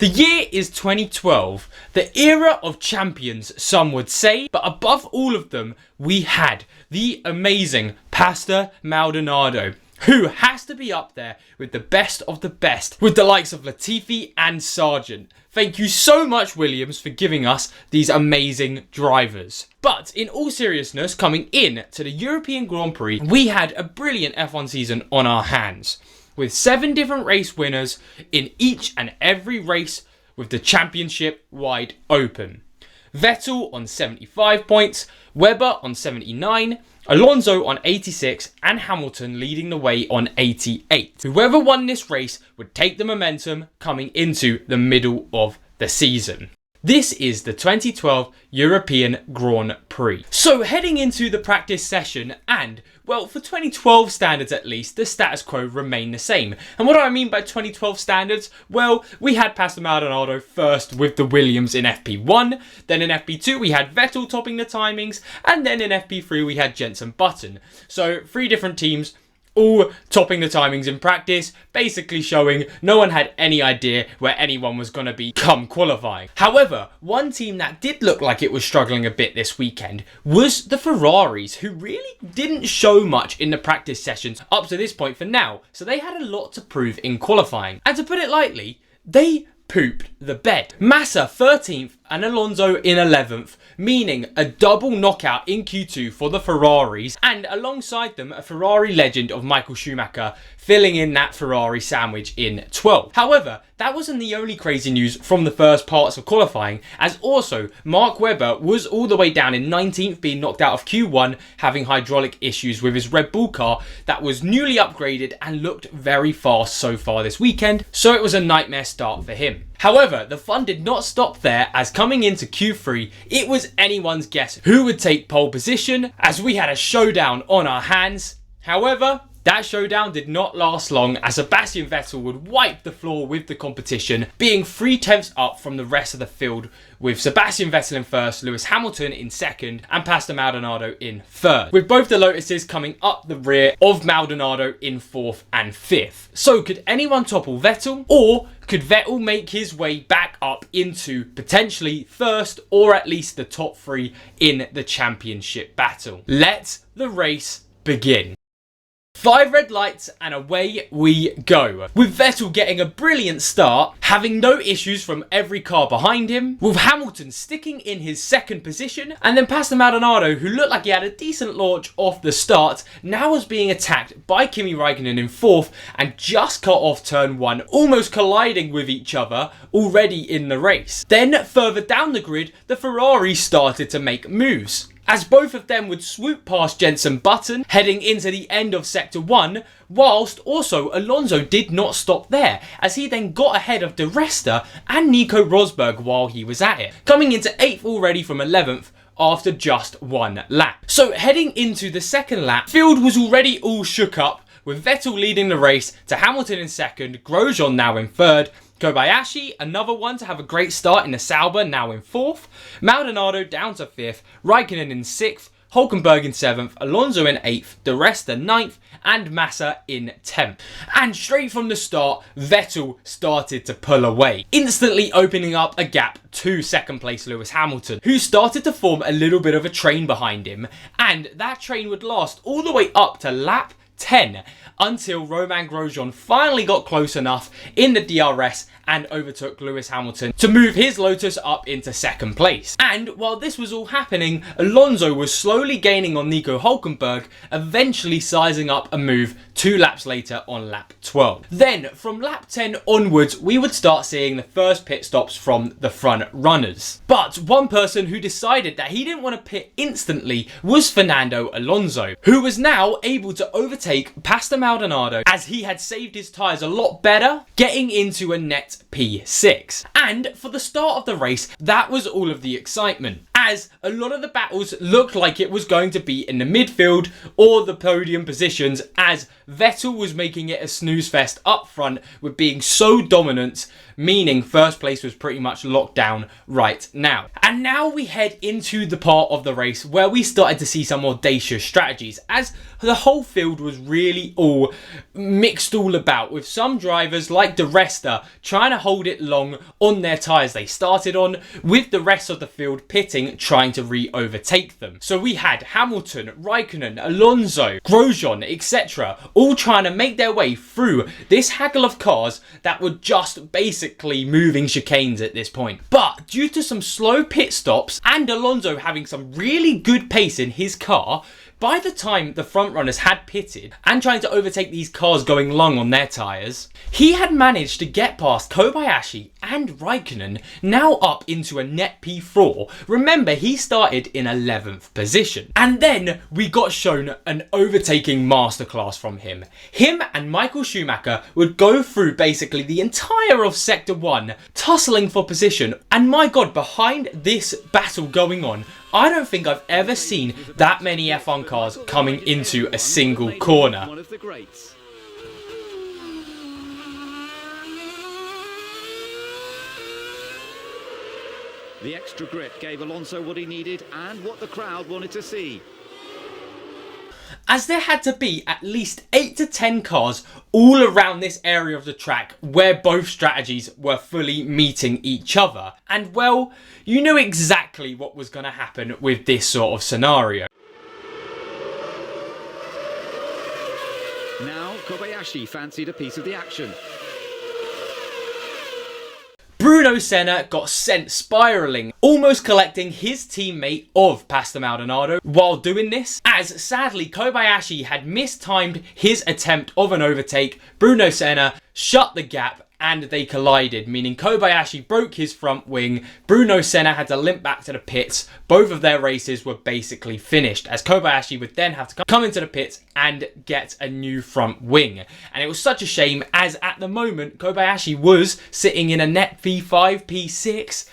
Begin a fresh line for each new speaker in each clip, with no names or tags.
The year is 2012, the era of champions, some would say, but above all of them, we had the amazing Pastor Maldonado, who has to be up there with the best of the best, with the likes of Latifi and Sargent. Thank you so much, Williams, for giving us these amazing drivers. But in all seriousness, coming in to the European Grand Prix, we had a brilliant F1 season on our hands, with 7 different race winners in each and every race, with the championship wide open. Vettel on 75 points, Webber on 79, Alonso on 86, and Hamilton leading the way on 88. Whoever won this race would take the momentum coming into the middle of the season. This is the 2012 European Grand Prix. So heading into the practice session, and well, for 2012 standards at least, the status quo remained the same. And what do I mean by 2012 standards? Well, we had Pastor Maldonado first with the Williams in FP1, then in FP2 we had Vettel topping the timings, and then in FP3 we had Jenson Button. So 3 different teams, all topping the timings in practice, basically showing no one had any idea where anyone was going to be come qualifying. However, one team that did look like it was struggling a bit this weekend was the Ferraris, who really didn't show much in the practice sessions up to this point for now, so they had a lot to prove in qualifying. And to put it lightly, they pooped the bed. Massa 13th and Alonso in 11th, meaning a double knockout in Q2 for the Ferraris, and alongside them a Ferrari legend of Michael Schumacher filling in that Ferrari sandwich in 12th. However, that wasn't the only crazy news from the first parts of qualifying, as also Mark Webber was all the way down in 19th, being knocked out of Q1, having hydraulic issues with his Red Bull car that was newly upgraded and looked very fast so far this weekend, so it was a nightmare start for him. However, the fun did not stop there, as coming into Q3, it was anyone's guess who would take pole position, as we had a showdown on our hands. However, that showdown did not last long, as Sebastian Vettel would wipe the floor with the competition, being 3 tenths up from the rest of the field, with Sebastian Vettel in first, Lewis Hamilton in second, and Pastor Maldonado in third, with both the Lotuses coming up the rear of Maldonado in 4th and 5th. So could anyone topple Vettel, or could Vettel make his way back up into potentially first, or at least the top 3 in the championship battle? Let the race begin. 5 red lights and away we go, with Vettel getting a brilliant start, having no issues from every car behind him, with Hamilton sticking in his 2nd position, and then Pastor Maldonado, who looked like he had a decent launch off the start, now was being attacked by Kimi Räikkönen in 4th and just cut off turn 1, almost colliding with each other already in the race. Then further down the grid, the Ferrari started to make moves, as both of them would swoop past Jenson Button heading into the end of Sector 1, whilst also Alonso did not stop there, as he then got ahead of De Resta and Nico Rosberg while he was at it, coming into 8th already from 11th after just 1 lap. So heading into the 2nd lap, field was already all shook up, with Vettel leading the race to Hamilton in 2nd, Grosjean now in 3rd, Kobayashi, another one to have a great start in the Sauber, now in 4th, Maldonado down to 5th, Räikkönen in 6th, Hülkenberg in 7th, Alonso in 8th, De Resta 9th, and Massa in 10th. And straight from the start, Vettel started to pull away, instantly opening up a gap to 2nd place Lewis Hamilton, who started to form a little bit of a train behind him, and that train would last all the way up to lap 10, until Romain Grosjean finally got close enough in the DRS and overtook Lewis Hamilton to move his Lotus up into 2nd place. And while this was all happening, Alonso was slowly gaining on Nico Hülkenberg, eventually sizing up a move 2 laps later on lap 12. Then from lap 10 onwards, we would start seeing the first pit stops from the front runners. But one person who decided that he didn't want to pit instantly was Fernando Alonso, who was now able to overtake Pastor Maldonado, as he had saved his tyres a lot better, getting into a net P6. And for the start of the race, that was all of the excitement, as a lot of the battles looked like it was going to be in the midfield or the podium positions, as Vettel was making it a snooze fest up front with being so dominant, meaning first place was pretty much locked down right now. And now we head into the part of the race where we started to see some audacious strategies, as the whole field was really all mixed all about, with some drivers like the Resta trying to hold it long on their tyres they started on, with the rest of the field pitting trying to re-overtake them. So we had Hamilton, Raikkonen, Alonso, Grosjean, etc. all trying to make their way through this haggle of cars that were just basically moving chicanes at this point. But due to some slow pit stops and Alonso having some really good pace in his car, by the time the front runners had pitted and trying to overtake these cars going long on their tyres, he had managed to get past Kobayashi and Raikkonen, now up into a net P4. Remember, he started in 11th position. And then we got shown an overtaking masterclass from him. Him and Michael Schumacher would go through basically the entire of Sector 1, tussling for position. And my God, behind this battle going on, I don't think I've ever seen that many F1 cars coming into a single corner.
One of the greats. The extra grip gave Alonso what he needed and what the crowd wanted to see.
As there had to be at least 8 to 10 cars all around this area of the track where both strategies were fully meeting each other. And well, you knew exactly what was going to happen with this sort of scenario.
Now Kobayashi fancied a piece of the action.
Bruno Senna got sent spiralling, almost collecting his teammate of Pastor Maldonado while doing this, as sadly Kobayashi had mistimed his attempt of an overtake. Bruno Senna shut the gap and they collided, meaning Kobayashi broke his front wing. Bruno Senna had to limp back to the pits. Both of their races were basically finished, as Kobayashi would then have to come into the pits and get a new front wing. And it was such a shame, as at the moment Kobayashi was sitting in a net P5, P6.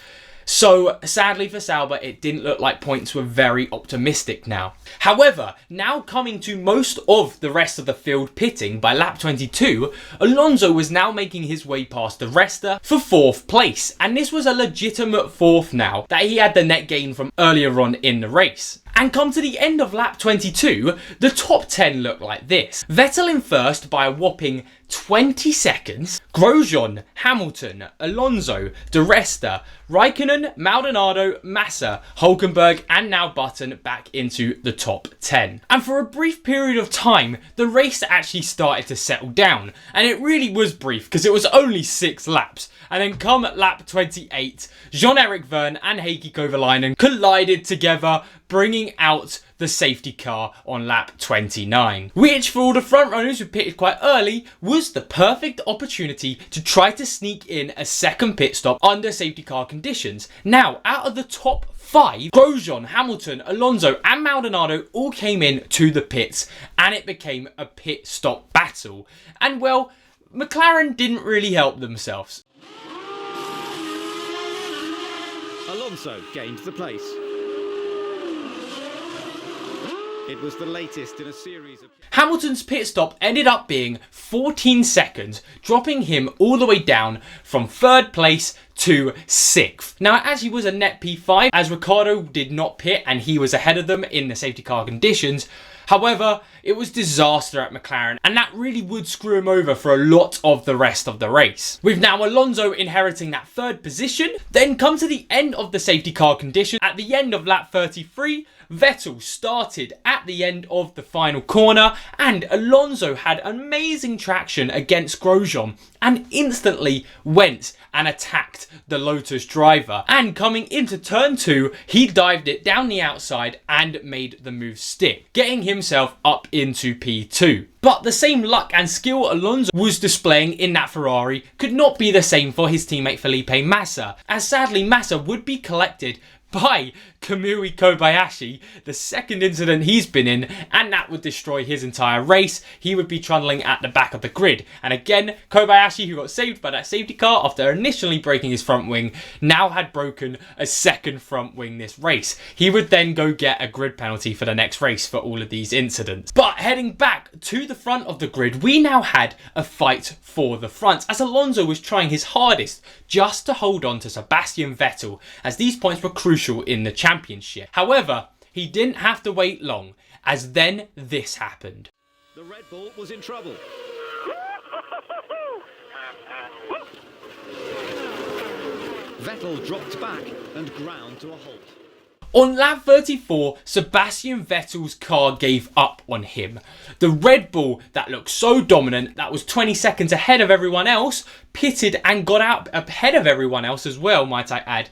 So sadly for Sauber, it didn't look like points were very optimistic now. However, now coming to most of the rest of the field pitting by lap 22, Alonso was now making his way past the Resta for 4th place. And this was a legitimate 4th now that he had the net gain from earlier on in the race. And come to the end of lap 22, the top 10 looked like this. Vettel in first by a whopping 20 seconds. Grosjean, Hamilton, Alonso, De Resta, Raikkonen, Maldonado, Massa, Hulkenberg and now Button back into the top 10. And for a brief period of time, the race actually started to settle down. And it really was brief because it was only 6 laps. And then come at lap 28, Jean-Eric Vergne and Heikki Kovalainen collided together, bringing out the safety car on lap 29. Which, for all the front runners who pitted quite early, was the perfect opportunity to try to sneak in a second pit stop under safety car conditions. Now, out of the top 5, Grosjean, Hamilton, Alonso and Maldonado all came in to the pits, and it became a pit stop battle. And well, McLaren didn't really help themselves.
Alonso gained the place. It was the latest in a series of...
Hamilton's pit stop ended up being 14 seconds, dropping him all the way down from 3rd place to 6th. Now, as he was a net P5, as Ricciardo did not pit and he was ahead of them in the safety car conditions, however, it was disaster at McLaren, and that really would screw him over for a lot of the rest of the race. With now Alonso inheriting that 3rd position, then come to the end of the safety car condition. At the end of lap 33, Vettel started at the end of the final corner, and Alonso had amazing traction against Grosjean and instantly went and attacked the Lotus driver. And coming into turn 2, he dived it down the outside and made the move stick, getting himself up into P2. But the same luck and skill Alonso was displaying in that Ferrari could not be the same for his teammate Felipe Massa, as sadly Massa would be collected by Kamui Kobayashi, the second incident he's been in, and that would destroy his entire race. He would be trundling at the back of the grid. And again, Kobayashi, who got saved by that safety car after initially breaking his front wing, now had broken a second front wing this race. He would then go get a grid penalty for the next race for all of these incidents. But heading back to the front of the grid, we now had a fight for the front, as Alonso was trying his hardest just to hold on to Sebastian Vettel, as these points were crucial in the championship. However, he didn't have to wait long, as then this happened.
The Red Bull was in trouble. Vettel dropped back and ground to a halt.
On lap 34, Sebastian Vettel's car gave up on him. The Red Bull that looked so dominant, that was 20 seconds ahead of everyone else, pitted and got out ahead of everyone else as well, might I add,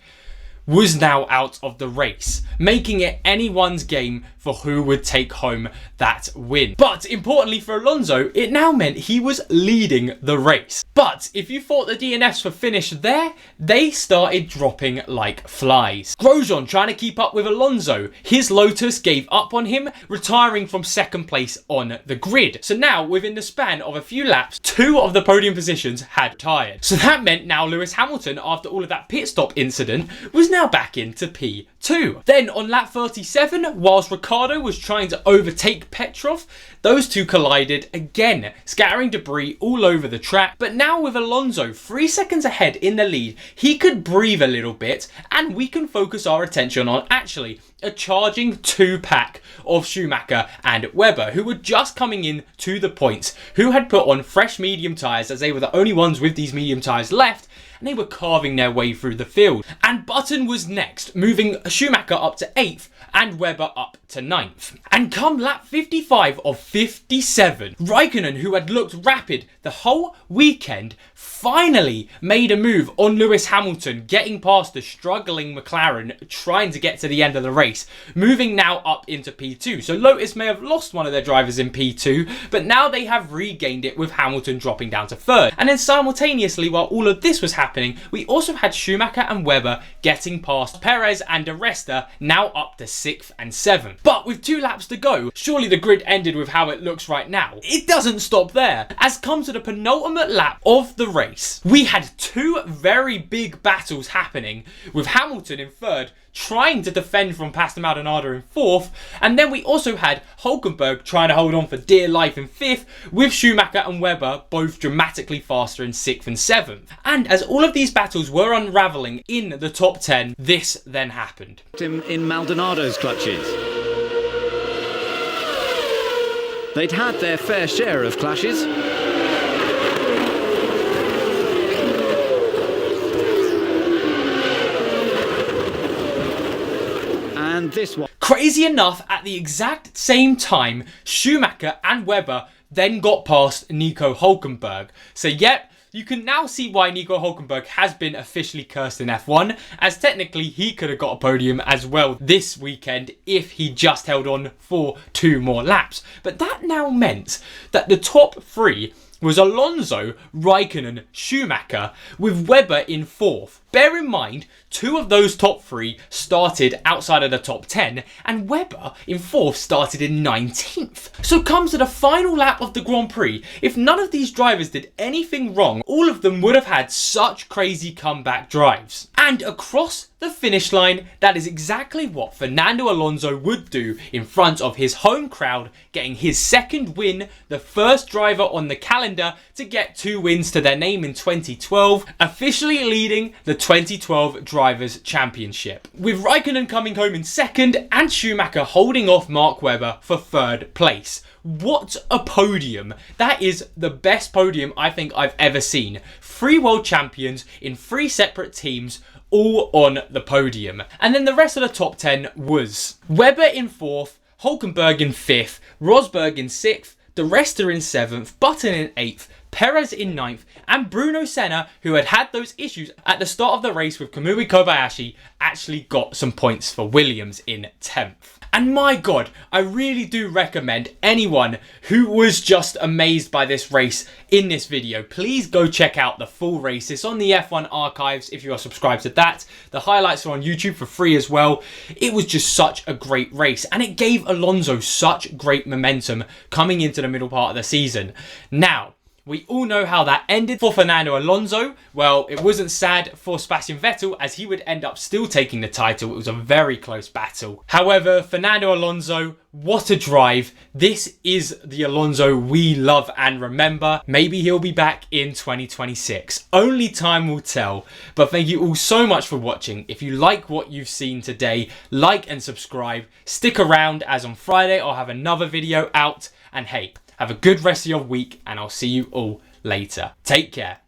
was now out of the race, making it anyone's game for who would take home that win. But importantly for Alonso, it now meant he was leading the race. But if you thought the DNFs were finished there, they started dropping like flies. Grosjean trying to keep up with Alonso. His Lotus gave up on him, retiring from second place on the grid. So now, within the span of a few laps, 2 of the podium positions had retired. So that meant now Lewis Hamilton, after all of that pit stop incident, was now back into P2. Then on lap 37, whilst Ricciardo was trying to overtake Petrov, those two collided again, scattering debris all over the track. But now with Alonso 3 seconds ahead in the lead, he could breathe a little bit, and we can focus our attention on actually a charging 2-pack of Schumacher and Webber, who were just coming in to the points, who had put on fresh medium tyres, as they were the only ones with these medium tyres left, and they were carving their way through the field. And Button was next, moving Schumacher up to 8th and Webber up to 9th. And come lap 55 of 57, Raikkonen, who had looked rapid the whole weekend, finally made a move on Lewis Hamilton, getting past the struggling McLaren, trying to get to the end of the race, moving now up into P2. So Lotus may have lost one of their drivers in P2, but now they have regained it with Hamilton dropping down to 3rd. And then simultaneously, while all of this was happening, we also had Schumacher and Webber getting past Perez and De Resta, now up to 6th and 7th. But with 2 laps to go, surely the grid ended with how it looks right now. It doesn't stop there. As come to the penultimate lap of the race, we had 2 very big battles happening, with Hamilton in 3rd trying to defend from Pastor Maldonado in 4th, and then we also had Hulkenberg trying to hold on for dear life in 5th, with Schumacher and Webber both dramatically faster in 6th and 7th. And as all of these battles were unravelling in the top 10, this then happened.
In Maldonado's clutches. They'd had their fair share of clashes. And this one.
Crazy enough, at the exact same time, Schumacher and Webber then got past Nico Hulkenberg. So yep, you can now see why Nico Hulkenberg has been officially cursed in F1, as technically he could have got a podium as well this weekend if he just held on for 2 more laps. But that now meant that the top 3 was Alonso, Raikkonen, Schumacher, with Webber in 4th. Bear in mind, 2 of those top 3 started outside of the top 10, and Webber in 4th started in 19th. So comes to the final lap of the Grand Prix. If none of these drivers did anything wrong, all of them would have had such crazy comeback drives. And across the finish line, that is exactly what Fernando Alonso would do in front of his home crowd, getting his 2nd win, the first driver on the calendar to get 2 wins to their name in 2012, officially leading the 2012 Drivers' Championship, with Raikkonen coming home in 2nd and Schumacher holding off Mark Webber for 3rd place. What a podium. That is the best podium I think I've ever seen. 3 world champions in 3 separate teams, all on the podium. And then the rest of the top 10 was Webber in 4th, Hulkenberg in 5th, Rosberg in 6th, De Resta in 7th, Button in 8th, Perez in 9th, and Bruno Senna, who had those issues at the start of the race with Kamui Kobayashi, actually got some points for Williams in 10th. And my God, I really do recommend anyone who was just amazed by this race in this video, please go check out the full race. It's on the F1 archives if you are subscribed to that. The highlights are on YouTube for free as well. It was just such a great race, and it gave Alonso such great momentum coming into the middle part of the season. Now, we all know how that ended for Fernando Alonso. Well, it wasn't sad for Sebastian Vettel, as he would end up still taking the title. It was a very close battle. However, Fernando Alonso, what a drive. This is the Alonso we love and remember. Maybe he'll be back in 2026. Only time will tell. But thank you all so much for watching. If you like what you've seen today, like and subscribe. Stick around, as on Friday I'll have another video out. And hey, have a good rest of your week, and I'll see you all later. Take care.